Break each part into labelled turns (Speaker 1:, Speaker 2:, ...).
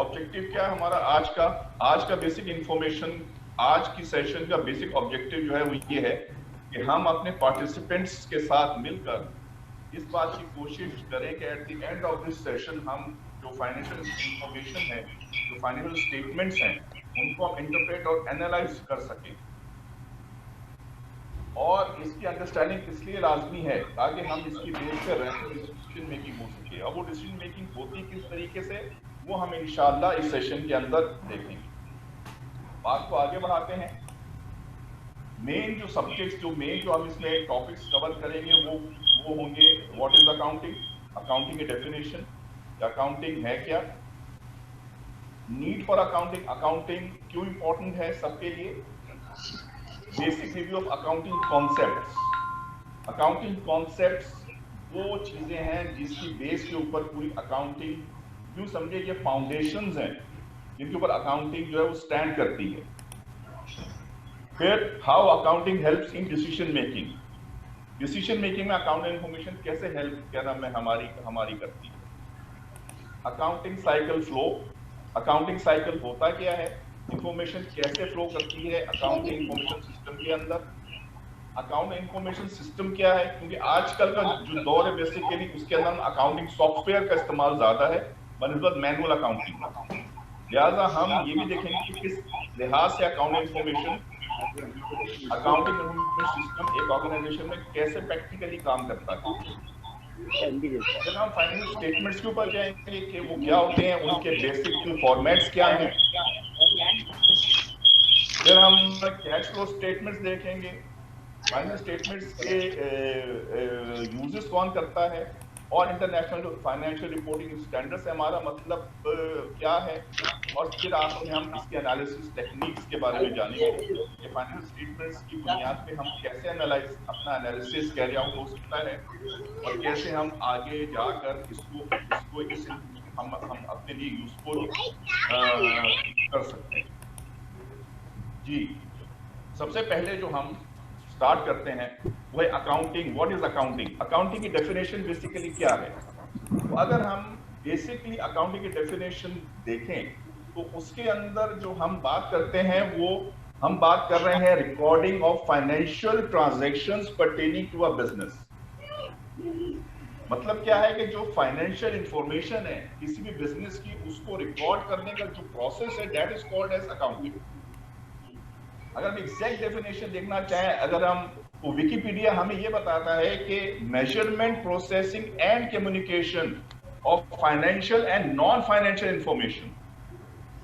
Speaker 1: Objective क्या है हमारा आज का बेसिक इंफॉर्मेशन, आज की सेशन का बेसिक ऑब्जेक्टिव जो है वो ये है कि हम अपने पार्टिसिपेंट्स के साथ मिलकर इस बात की कोशिश करें कि at the end of this session हम जो फाइनेंशियल इंफॉर्मेशन है, जो फाइनेंशियल स्टेटमेंट्स हैं, उनको हम इंटरप्रेट और एनालाइज कर सकें। और इसकी अंडरस्टैंडिंग इसलिए लाजमी है ताकि हम इसकी बेस पर रैपिड डिसीजन मेकिंग हो सके। अब वो डिसीजन मेकिंग होती किस तरीके से, वो हम इंशाल्लाह इस सेशन के अंदर देखेंगे। बात को आगे बढ़ाते हैं। मेन जो सब्जेक्ट्स, जो हम इसमें टॉपिक्स कवर करेंगे वो होंगे व्हाट इज अकाउंटिंग, अकाउंटिंग की डेफिनेशन, अकाउंटिंग है क्या, नीड फॉर अकाउंटिंग, अकाउंटिंग क्यों इंपॉर्टेंट है सबके लिए, basic review of accounting concepts. Accounting concepts वो चीजें हैं जिसकी बेस के ऊपर पूरी अकाउंटिंग, यूं समझे ये फाउंडेशंस हैं जिनके ऊपर अकाउंटिंग जो है वो स्टैंड करती है। फिर how accounting helps in decision making, decision making में अकाउंटिंग इंफॉर्मेशन कैसे हेल्प क्या नाम है हमारी करती है। Accounting cycle flow, accounting cycle होता क्या है, इंफॉर्मेशन कैसे फ्लो करती है अकाउंटिंग इंफॉर्मेशन सिस्टम के अंदर, अकाउंट इंफॉर्मेशन सिस्टम क्या है, क्योंकि आजकल का जो दौर है बेसिकली उसके अंदर अकाउंटिंग सॉफ्टवेयर का इस्तेमाल ज्यादा है बनस्बत मैनुअल अकाउंटिंग। लिहाजा हम ये भी देखेंगे कि किस लिहाज से अकाउंटिंग इंफॉर्मेशन सिस्टम एक ऑर्गेनाइजेशन में कैसे प्रैक्टिकली काम करता है। फिर हम फाइनेंशियल स्टेटमेंट्स के ऊपर जाएंगे कि वो क्या होते हैं, उनके बेसिक फॉर्मेट्स क्या हैं। फिर हम कैश फ्लो स्टेटमेंट्स देखेंगे, फाइनेंशियल स्टेटमेंट्स के यूजेस कौन करता है, और इंटरनेशनल जो फाइनेंशियल रिपोर्टिंग स्टैंडर्ड्स है हमारा मतलब क्या है। और फिर आखिर में हम इसके एनालिसिस टेक्निक्स के बारे में जानेंगे कि फाइनेंशियल स्टेटमेंट्स की बुनियाद पे हम कैसे अपना एनालिसिस कैरी आउट हो सकता है और कैसे हम आगे जाकर इसको हम अपने लिए यूजफुल कर सकते हैं। जी, सबसे पहले जो हम स्टार्ट करते हैं वो है accounting. What is accounting, accounting की डेफिनेशन बेसिकली क्या है। तो अगर हम बेसिकली अकाउंटिंग की डेफिनेशन देखें तो उसके अंदर जो हम बात करते हैं वो हम बात कर रहे हैं recording of financial transactions pertaining to a business. मतलब क्या है कि जो फाइनेंशियल इंफॉर्मेशन है किसी भी बिजनेस की, उसको रिकॉर्ड करने का जो प्रोसेस है that is called as accounting. अगर हम एग्जैक्ट डेफिनेशन देखना चाहें, अगर हम तो विकिपीडिया हमें यह बताता है कि measurement, processing and communication of financial and non financial information.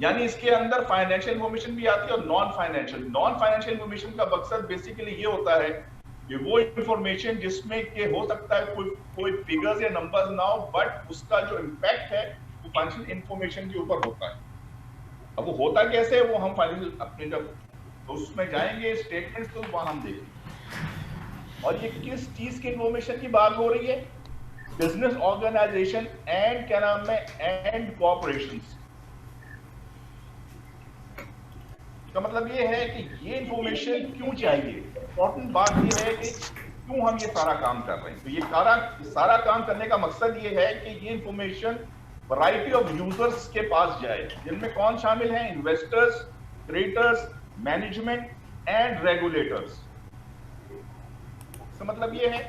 Speaker 1: यानी इसके अंदर फाइनेंशियल इंफॉर्मेशन भी आती है और नॉन फाइनेंशियल इंफॉर्मेशन का मकसद बेसिकली ये होता है कि वो इंफॉर्मेशन जिसमें के हो सकता है कोई फिगर्स या नंबर्स ना हो, बट उसका जो इम्पैक्ट है वो फाइनेंशियल इंफॉर्मेशन के ऊपर होता है। अब वो होता कैसे है वो हम फाइनेंशियल अपने जब तो उसमें जाएंगे स्टेटमेंट्स तो वहां हम देखेंगे। और ये किस चीज की इंफॉर्मेशन की बात हो रही है, बिजनेस ऑर्गेनाइजेशन एंड क्या नाम है एंड कॉर्पोरेशंस का मतलब ये है कि ये इंफॉर्मेशन क्यों चाहिए। इंपॉर्टेंट बात ये है कि क्यों हम ये सारा काम कर रहे हैं। तो ये सारा काम करने का मकसद ये है कि ये इंफॉर्मेशन वैरायटी ऑफ यूजर्स के पास जाए, जिनमें कौन शामिल है, investors, creators, management and regulators. तो मतलब ये है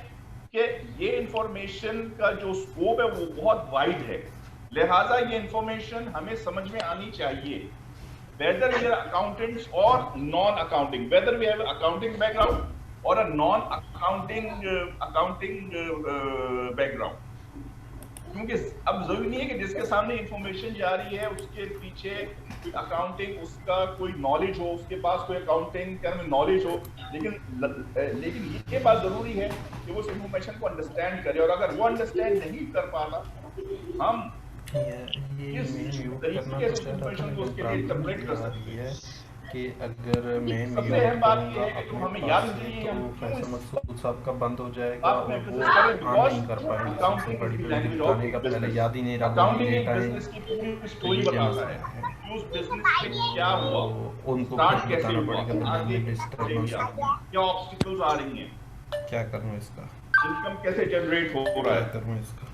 Speaker 1: कि ये इंफॉर्मेशन का जो स्कोप है वो बहुत वाइड है, लिहाजा ये इंफॉर्मेशन हमें समझ में आनी चाहिए whether we are accountants or non-accounting, whether we have accounting background or a non-accounting background। क्योंकि अब जरूरी नहीं है कि जिसके सामने इंफॉर्मेशन जा रही है उसके पीछे कोई अकाउंटिंग उसका कोई नॉलेज हो, उसके पास कोई अकाउंटिंग के में नॉलेज हो, लेकिन ये बात जरूरी है कि वो उस इंफॉर्मेशन को अंडरस्टैंड करे। और अगर वो अंडरस्टैंड नहीं कर पाता, हम
Speaker 2: इस तरीके से इंफॉर्मेशन को उसके लिए इंटरप्रेट कर सकते हैं कि अगर मैं
Speaker 1: सबसे अहम बात ये है कि हमें याद रखिए हम
Speaker 2: फैसल मकसूद साहब का बंद हो जाएगा और वो काम नहीं कर पाएंगे। सबसे बड़ी बताने का पहले याद ही नहीं रहा
Speaker 1: बिजनेस की पूरी स्टोरी बताता है कि उस बिजनेस में क्या हुआ,
Speaker 2: उनको
Speaker 1: स्टार्ट कैसे
Speaker 2: बताना
Speaker 1: हुआ,
Speaker 2: पड़ेगा
Speaker 1: आगे क्या ऑब्स्टिकल्स आ रही हैं,
Speaker 2: क्या करूं इसका,
Speaker 1: इनकम कैसे जनरेट हो रहा है,
Speaker 2: करूं इसका,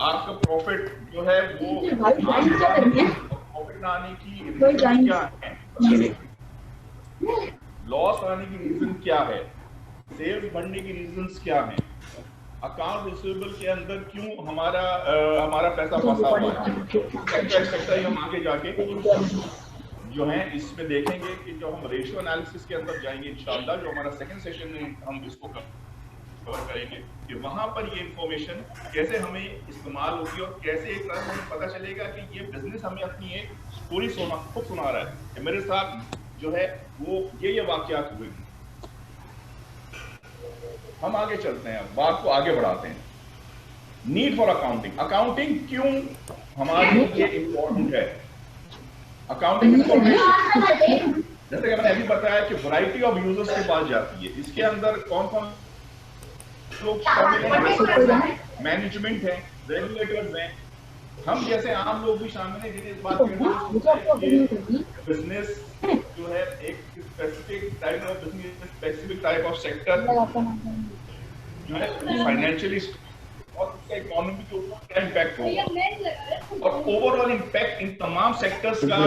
Speaker 1: आपका प्रॉफिट जो है वो प्रॉफिट ना आने की रीजन क्या है, लॉस आने की रीजन क्या है, सेल्स बढ़ने की रीजंस क्या हैं, अकाउंट रिसीवेबल के अंदर क्यों हमारा पैसा फंसा हुआ है, हम आगे जाके जो है इसमें देखेंगे कि जो हम रेशियो एनालिसिस के अंदर जाएंगे इंशाल्लाह, जो हमारा सेकंड सेशन में हम इसको कवर करेंगे कि वहां पर ये इंफॉर्मेशन कैसे हमें इस्तेमाल होगी और कैसे एक तरह हमें पता चलेगा कि ये बिजनेस हमें अपनी एक स्टोरी खुद सुना रहा है कि मेरे साथ जो है वो ये वाकयात हुए। हम आगे चलते हैं, बात को आगे बढ़ाते हैं। नीड फॉर अकाउंटिंग, अकाउंटिंग क्यों हमारे लिए इंपॉर्टेंट है। अकाउंटिंग इंफॉर्मेशन जैसे कि मैंने अभी बताया कि वैरायटी ऑफ यूजर्स के पास जाती है, इसके अंदर कौन कौन लोग शामिल हैं, मैनेजमेंट है, रेगुलेटर्स हैं, हम जैसे आम लोग भी शामिल हैं जिन्हें इस बात की बिजनेस जो है एक specific type of business, specific type of sector जो है फाइनेंशियली और उसका इकोनॉमी के ऊपर क्या इम्पैक्ट होगा और ओवरऑल इम्पैक्ट इन तमाम सेक्टर्स का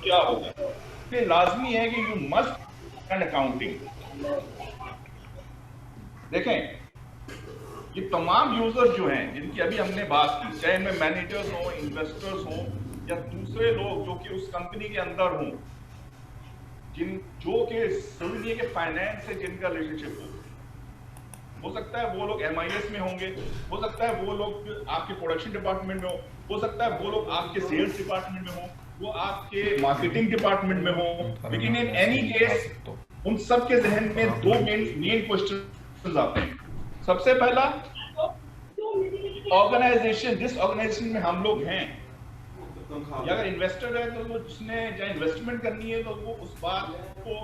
Speaker 1: क्या होगा। ये लाजमी है कि यू मस्ट एंड अकाउंटिंग। देखें ये तमाम यूजर्स जो हैं जिनकी अभी हमने बात की, चाहे इनमें मैनेजर्स हो, इन्वेस्टर्स हो या दूसरे लोग जो कि उस कंपनी के अंदर हों, जो कि समझिए कि फाइनेंस से जिनका रिलेशनशिप हो सकता है वो लोग MIS में होंगे, हो सकता है वो लोग आपके प्रोडक्शन डिपार्टमेंट में हो सकता है वो लोग आपके सेल्स डिपार्टमेंट में हो, वो आपके मार्केटिंग डिपार्टमेंट में हो, लेकिन इन एनी केस उन सब के जहन में दो मेन क्वेश्चन आते हैं। सबसे पहला, ऑर्गेनाइजेशन, जिस ऑर्गेनाइजेशन में हम लोग हैं, या अगर इन्वेस्टर है तो वो जिसने जहाँ इन्वेस्टमेंट करनी है तो वो उस बात को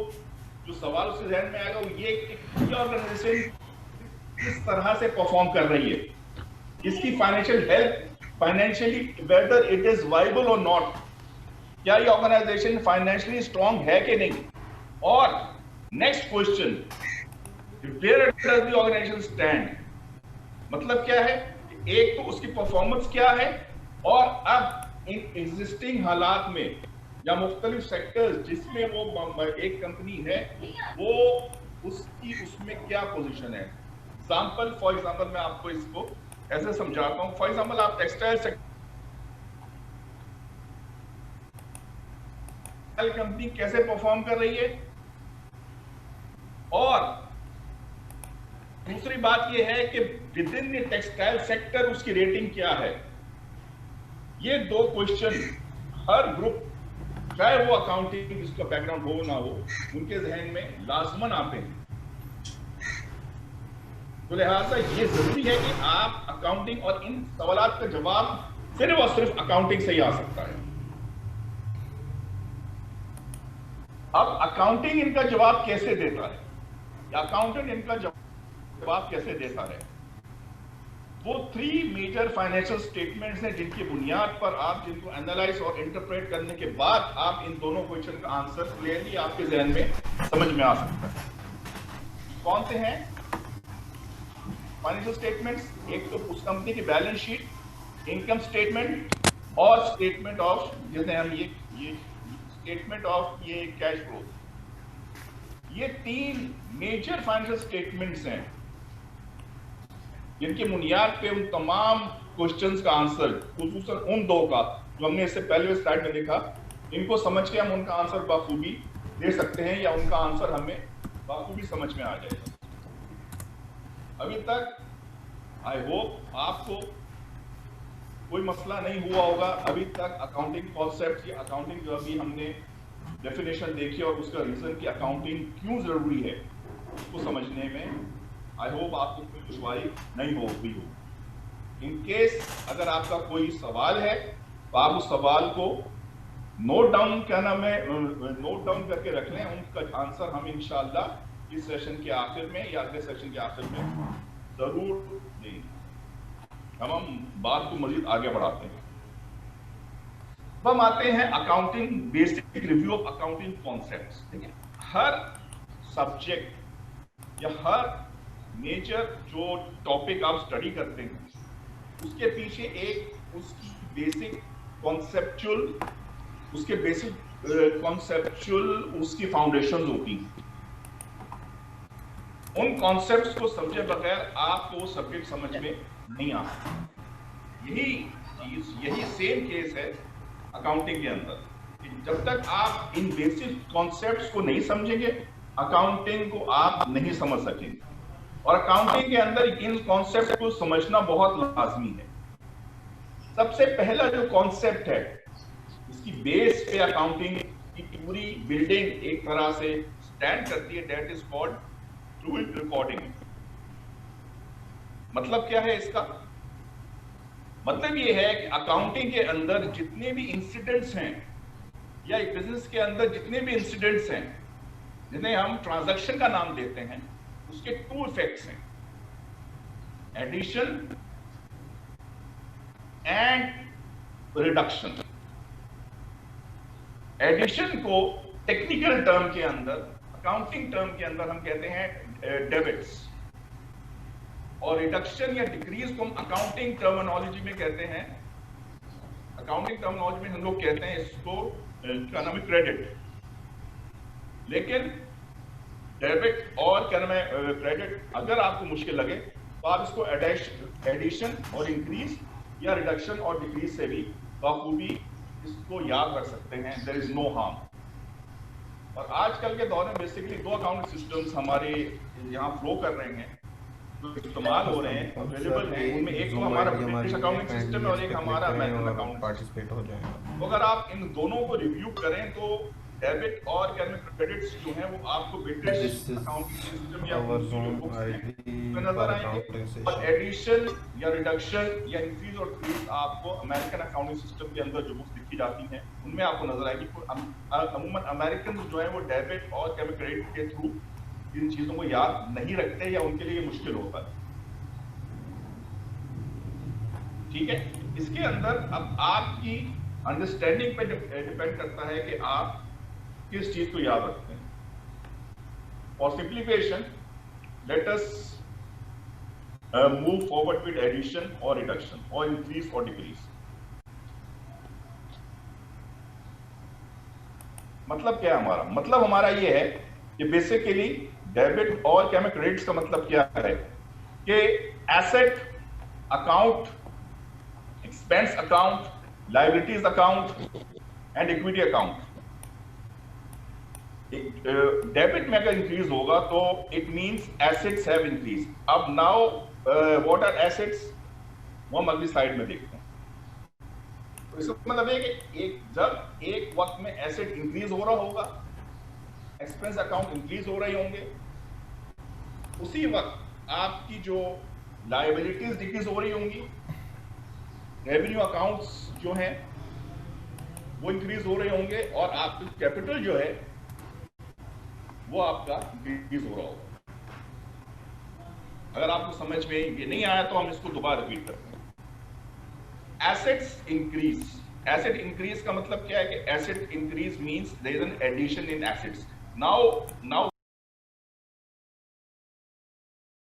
Speaker 1: जो सवाल उसके जहन में आएगा वो ये ऑर्गेनाइजेशन किस तरह से परफॉर्म कर रही है, इसकी financial health, financially whether it is viable और नॉट, क्या ये ऑर्गेनाइजेशन फाइनेंशियली स्ट्रांग है कि नहीं। और next question, where does the organisation stand, मतलब क्या है, एक तो उसकी परफॉर्मेंस क्या है और अब इन एग्जिस्टिंग हालात में या मुख्तलिफ सेक्टर्स जिसमें वो एक कंपनी है वो उसमें क्या पोजीशन है। फॉर एग्जांपल मैं आपको इसको ऐसे समझाता हूं। फॉर एग्जांपल आप टेक्सटाइल सेक्टर कंपनी कैसे परफॉर्म कर रही है, और दूसरी बात यह है कि with in the textile sector उसकी रेटिंग क्या है। ये दो क्वेश्चन हर ग्रुप, चाहे वो अकाउंटिंग जिसका बैकग्राउंड हो ना हो, उनके जहन में लाजमन आते हैं। तो लिहाजा ये जरूरी है कि आप अकाउंटिंग, और इन सवालात का जवाब सिर्फ और सिर्फ अकाउंटिंग से ही आ सकता है। अब अकाउंटिंग इनका जवाब कैसे देता है, या अकाउंटेंट इनका जवाब कैसे देता है। वो 3 मेजर फाइनेंशियल स्टेटमेंट्स हैं जिनकी बुनियाद पर आप जिनको एनालाइज और इंटरप्रेट करने के बाद आप इन दोनों क्वेश्चन का आंसर क्लियरली आपके जहन में समझ में आ सकता है। कौन से हैं फाइनेंशियल स्टेटमेंट्स? एक तो उस कंपनी की बैलेंस शीट, इनकम स्टेटमेंट और स्टेटमेंट ऑफ, जैसे हम ये स्टेटमेंट ऑफ ये कैश फ्लो। ये 3 मेजर फाइनेंशियल स्टेटमेंट्स हैं जिनकी बुनियाद पे उन तमाम क्वेश्चंस का आंसर, खुसूसन उन दो का जो हमने इससे पहले स्लाइड में देखा, इनको समझ के हम उनका आंसर बाखूबी दे सकते हैं या उनका आंसर हमें बाखूबी समझ में आ जाएगा। अभी तक आई होप आपको कोई मसला नहीं हुआ होगा। अभी तक अकाउंटिंग कॉन्सेप्ट या अकाउंटिंग जो अभी हमने डेफिनेशन देखी और उसका रीजन कि अकाउंटिंग क्यों जरूरी है उसको समझने में आई होप आपको कोई दुश्वारी नहीं होगी हो। इन केस अगर आपका कोई सवाल है तो आप उस सवाल को नोट डाउन करके रख लें, उनका आंसर हम इंशाअल्लाह इस सेशन के आखिर में या अगले सेशन के आखिर में जरूर देंगे। हम बात को मजीद आगे बढ़ाते हैं। अब हम आते हैं accounting, basic review of accounting concepts. देखिए, हर सब्जेक्ट या हर मेजर जो टॉपिक आप स्टडी करते हैं उसके पीछे एक उसकी बेसिक कॉन्सेप्चुअल उसके बेसिक कॉन्सेप्चुअल उसकी फाउंडेशन होती हैं। उन कॉन्सेप्ट्स को समझे बगैर आपको वो सब्जेक्ट समझ में नहीं आ सकता। यही सेम केस है अकाउंटिंग के अंदर। जब तक आप इन बेसिक कॉन्सेप्ट्स को नहीं समझेंगे, अकाउंटिंग को आप नहीं समझ सकेंगे। और अकाउंटिंग के अंदर इन कॉन्सेप्ट को समझना बहुत लाजमी है। सबसे पहला जो कॉन्सेप्ट है, इसकी बेस पे अकाउंटिंग की पूरी बिल्डिंग एक तरह से स्टैंड करती है, that is called true recording. मतलब क्या है इसका? मतलब ये है कि अकाउंटिंग के अंदर जितने भी इंसिडेंट्स हैं, या एक बिजनेस के अंदर जितने भी इंसिडेंट्स हैं, जिन्हें हम ट्रांजैक्शन का नाम देते हैं, उसके टू इफेक्ट्स हैं, एडिशन एंड रिडक्शन। एडिशन को टेक्निकल टर्म के अंदर, अकाउंटिंग टर्म के अंदर हम कहते हैं डेबिट्स, और रिडक्शन या डिक्रीज को हम अकाउंटिंग टर्मिनोलॉजी में कहते हैं, अकाउंटिंग टर्मिनोलॉजी में हम लोग कहते हैं इसको इकोनॉमिक क्रेडिट। लेकिन डेबिट और क्या नाम है क्रेडिट, अगर आपको मुश्किल लगे तो आप इसको एडिशन और इंक्रीज या रिडक्शन और डिक्रीज से भी बखूबी इसको याद रख सकते हैं। There is no harm. और आजकल के दौर में बेसिकली दो अकाउंटिंग सिस्टम्स हमारे यहाँ फ्लो कर रहे हैं, जो इस्तेमाल हो रहे हैं, अवेलेबल हैं। उनमें एक तो हमारा ब्रिटिश अकाउंटिंग सिस्टम है और एक हमारा अमेरिकन अकाउंटिंग
Speaker 2: पार्टिसिपेट हो जाएगा।
Speaker 1: तो अगर आप इन दोनों को रिव्यू करें तो डेबिट और क्रेडिट्स जो हैं वो आपको ब्रिटिश अकाउंटिंग सिस्टम या बुक्स में नजर आएंगे, और एडिशन या रिडक्शन या इंक्रीज और डिक्रीज आपको अमेरिकन अकाउंटिंग सिस्टम के अंदर जो बुक्स लिखी जाती हैं उनमें आपको नजर आएगी। अमूमन अमेरिकन जो है वो डेबिट और क्रेडिट के थ्रू इन चीजों को याद नहीं रखते, या उनके लिए मुश्किल होता है। ठीक है, इसके अंदर अब आपकी अंडरस्टैंडिंग पे डिपेंड करता है कि आप किस चीज को याद रखते हैं। For simplification let us move forward with addition और रिडक्शन और इंक्रीज और डिक्रीज। मतलब क्या है हमारा? मतलब हमारा ये है कि बेसिकली डेबिट और क्रेडिट्स का मतलब क्या है कि asset account, expense account, liabilities account and equity account. Debit में अगर इंक्रीज होगा तो it means assets have increase. अब नाउ व्हाट आर एसेट्स, वो हम अगली स्लाइड में देखते हैं। तो इसका मतलब है कि जब एक वक्त में एसेट इंक्रीज हो रहा होगा, एक्सपेंस अकाउंट इंक्रीज हो रहे होंगे, उसी वक्त आपकी जो लायबिलिटीज डिक्रीज हो रही होंगी, रेवेन्यू अकाउंट्स जो हैं वो इंक्रीज हो रहे होंगे, और आपका कैपिटल जो है वो आपका डिक्रीज हो रहा होगा। अगर आपको समझ में ये नहीं आया तो हम इसको दोबारा रिपीट करते हैं। एसेट्स इंक्रीज, एसेट इंक्रीज का मतलब क्या है कि asset increase means there is an addition in assets. Now